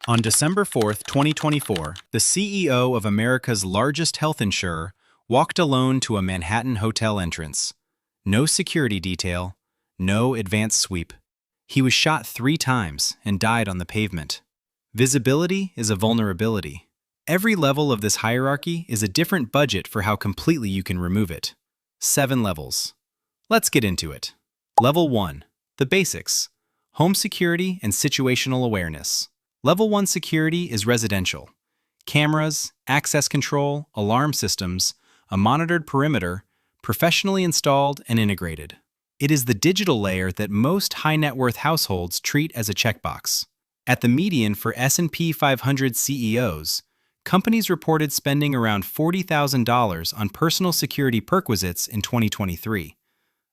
On December 4th, 2024, the CEO of America's largest health insurer walked alone to a Manhattan hotel entrance. No security detail, no advanced sweep. He was shot 3 times and died on the pavement. Visibility is a vulnerability. Every level of this hierarchy is a different budget for how completely you can remove it. 7 levels. Let's get into it. Level 1. The basics. Home security and situational awareness. Level 1 security is residential. Cameras, access control, alarm systems, a monitored perimeter, professionally installed and integrated. It is the digital layer that most high-net-worth households treat as a checkbox. At the median for S&P 500 CEOs, companies reported spending around $40,000 on personal security perquisites in 2023,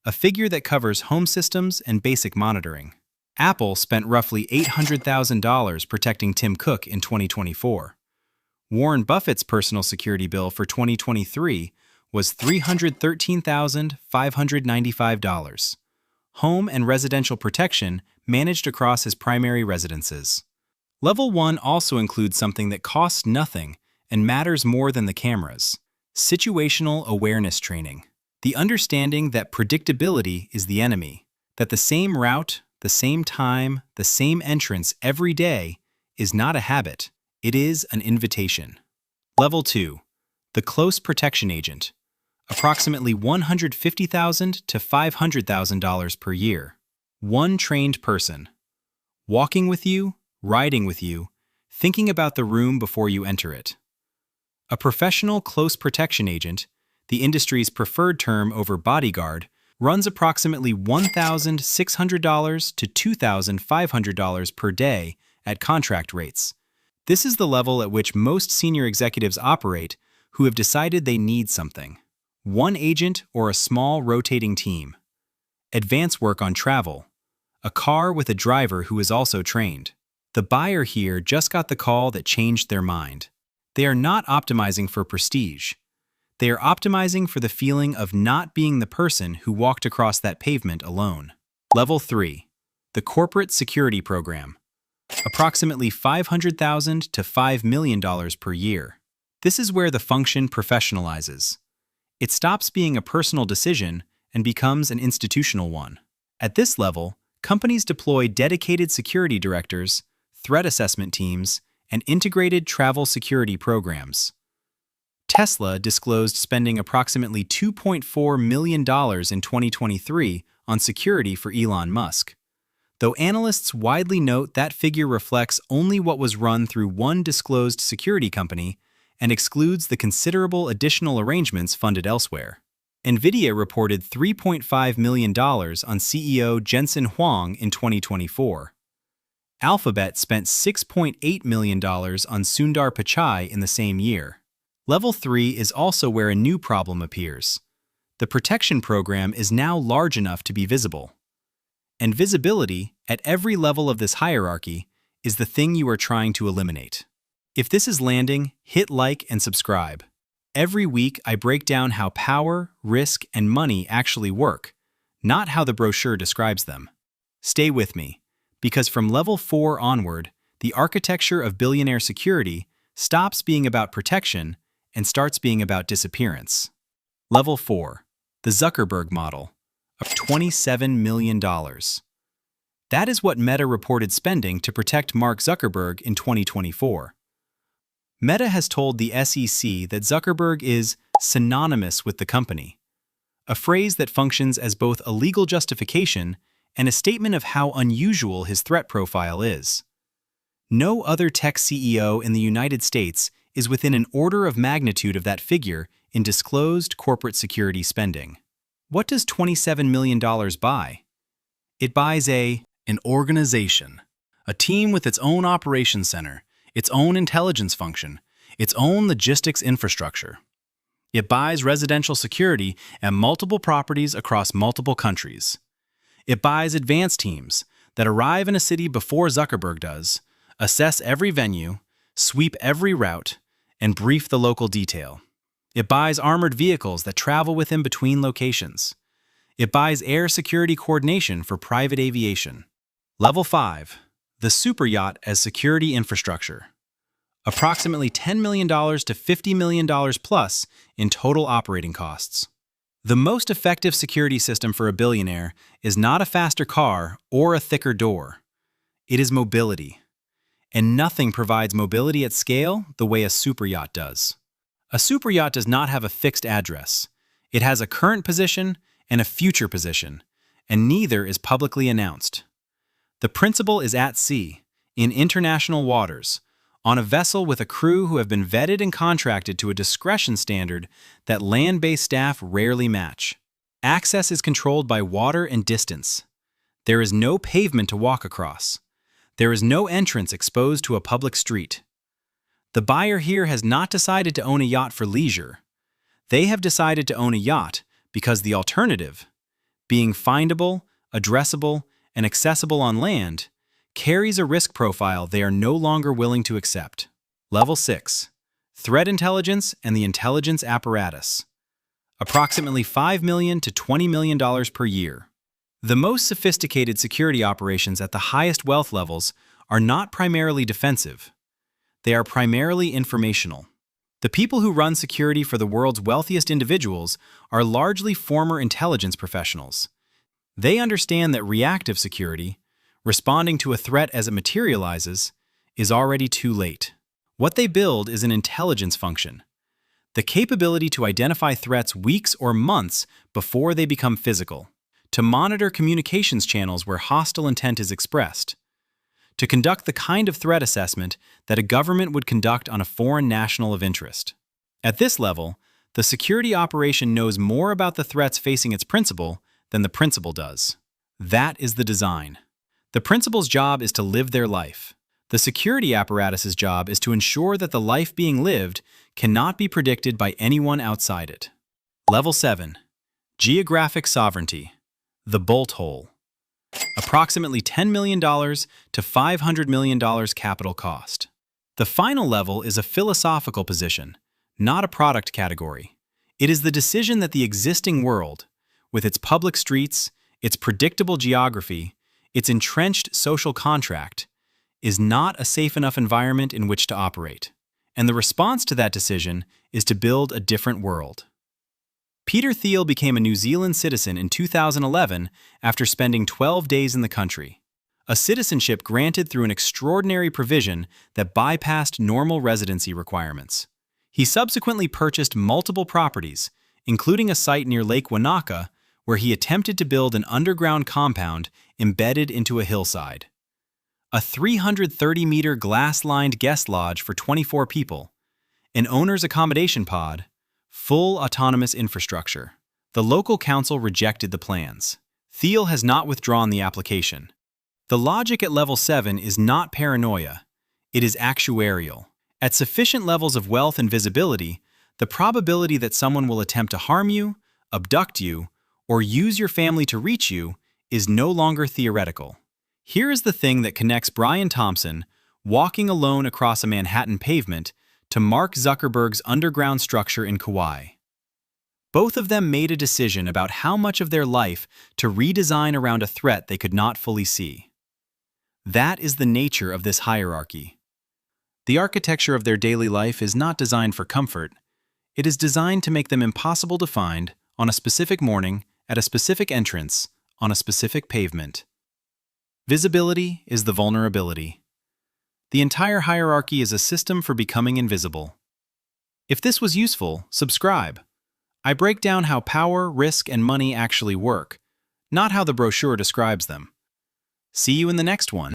a figure that covers home systems and basic monitoring. Apple spent roughly $800,000 protecting Tim Cook in 2024. Warren Buffett's personal security bill for 2023 was $313,595. Home and residential protection managed across his primary residences. Level 1 also includes something that costs nothing and matters more than the cameras: situational awareness training. The understanding that predictability is the enemy, that the same route, the same time, the same entrance every day is not a habit, it is an invitation. Level 2. The close protection agent. Approximately $150,000 to $500,000 per year. One trained person. Walking with you, riding with you, thinking about the room before you enter it. A professional close protection agent, the industry's preferred term over bodyguard, runs approximately $1,600 to $2,500 per day at contract rates. This is the level at which most senior executives operate who have decided they need something. One agent or a small rotating team. Advance work on travel. A car with a driver who is also trained. The buyer here just got the call that changed their mind. They are not optimizing for prestige. They are optimizing for the feeling of not being the person who walked across that pavement alone. Level 3. The corporate security program. Approximately $500,000 to $5 million per year. This is where the function professionalizes. It stops being a personal decision and becomes an institutional one. At this level, companies deploy dedicated security directors, threat assessment teams, and integrated travel security programs. Tesla disclosed spending approximately $2.4 million in 2023 on security for Elon Musk. Though analysts widely note that figure reflects only what was run through one disclosed security company and excludes the considerable additional arrangements funded elsewhere. NVIDIA reported $3.5 million on CEO Jensen Huang in 2024. Alphabet spent $6.8 million on Sundar Pichai in the same year. Level 3 is also where a new problem appears. The protection program is now large enough to be visible. And visibility, at every level of this hierarchy, is the thing you are trying to eliminate. If this is landing, hit like and subscribe. Every week I break down how power, risk, and money actually work, not how the brochure describes them. Stay with me, because from level 4 onward, the architecture of billionaire security stops being about protection and starts being about disappearance. Level 4. The Zuckerberg model of $27 million. That is what Meta reported spending to protect Mark Zuckerberg in 2024. Meta has told the SEC that Zuckerberg is synonymous with the company, a phrase that functions as both a legal justification and a statement of how unusual his threat profile is. No other tech CEO in the United States is within an order of magnitude of that figure in disclosed corporate security spending. What does $27 million buy? It buys an organization, a team with its own operations center, its own intelligence function, its own logistics infrastructure. It buys residential security and multiple properties across multiple countries. It buys advanced teams that arrive in a city before Zuckerberg does, assess every venue, sweep every route, and brief the local detail. It buys armored vehicles that travel with him between locations. It buys air security coordination for private aviation. Level 5. The superyacht as security infrastructure. Approximately $10 million to $50 million plus in total operating costs. The most effective security system for a billionaire is not a faster car or a thicker door. It is mobility. And nothing provides mobility at scale the way a superyacht does. A superyacht does not have a fixed address. It has a current position and a future position, and neither is publicly announced. The principal is at sea, in international waters, on a vessel with a crew who have been vetted and contracted to a discretion standard that land-based staff rarely match. Access is controlled by water and distance. There is no pavement to walk across. There is no entrance exposed to a public street. The buyer here has not decided to own a yacht for leisure. They have decided to own a yacht because the alternative, being findable, addressable, and accessible on land, carries a risk profile they are no longer willing to accept. Level 6. Threat intelligence and the intelligence apparatus. Approximately $5 million to $20 million per year. The most sophisticated security operations at the highest wealth levels are not primarily defensive. They are primarily informational. The people who run security for the world's wealthiest individuals are largely former intelligence professionals. They understand that reactive security, responding to a threat as it materializes, is already too late. What they build is an intelligence function, the capability to identify threats weeks or months before they become physical, to monitor communications channels where hostile intent is expressed, to conduct the kind of threat assessment that a government would conduct on a foreign national of interest. At this level, the security operation knows more about the threats facing its principal than the principal does. That is the design. The principal's job is to live their life. The security apparatus's job is to ensure that the life being lived cannot be predicted by anyone outside it. Level 7. Geographic sovereignty. The bolt hole. Approximately $10 million to $500 million capital cost. The final level is a philosophical position, not a product category. It is the decision that the existing world, with its public streets, its predictable geography, its entrenched social contract, is not a safe enough environment in which to operate. And the response to that decision is to build a different world. Peter Thiel became a New Zealand citizen in 2011 after spending 12 days in the country, a citizenship granted through an extraordinary provision that bypassed normal residency requirements. He subsequently purchased multiple properties, including a site near Lake Wanaka, where he attempted to build an underground compound embedded into a hillside. A 330-meter glass-lined guest lodge for 24 people, an owner's accommodation pod, full autonomous infrastructure. The local council rejected the plans. Thiel has not withdrawn the application. The logic at level 7 is not paranoia. It is actuarial. At sufficient levels of wealth and visibility, the probability that someone will attempt to harm you, abduct you, or use your family to reach you is no longer theoretical. Here is the thing that connects Brian Thompson, walking alone across a Manhattan pavement, to Mark Zuckerberg's underground structure in Kauai. Both of them made a decision about how much of their life to redesign around a threat they could not fully see. That is the nature of this hierarchy. The architecture of their daily life is not designed for comfort. It is designed to make them impossible to find on a specific morning, at a specific entrance, on a specific pavement. Visibility is the vulnerability. The entire hierarchy is a system for becoming invisible. If this was useful, subscribe. I break down how power, risk, and money actually work, not how the brochure describes them. See you in the next one.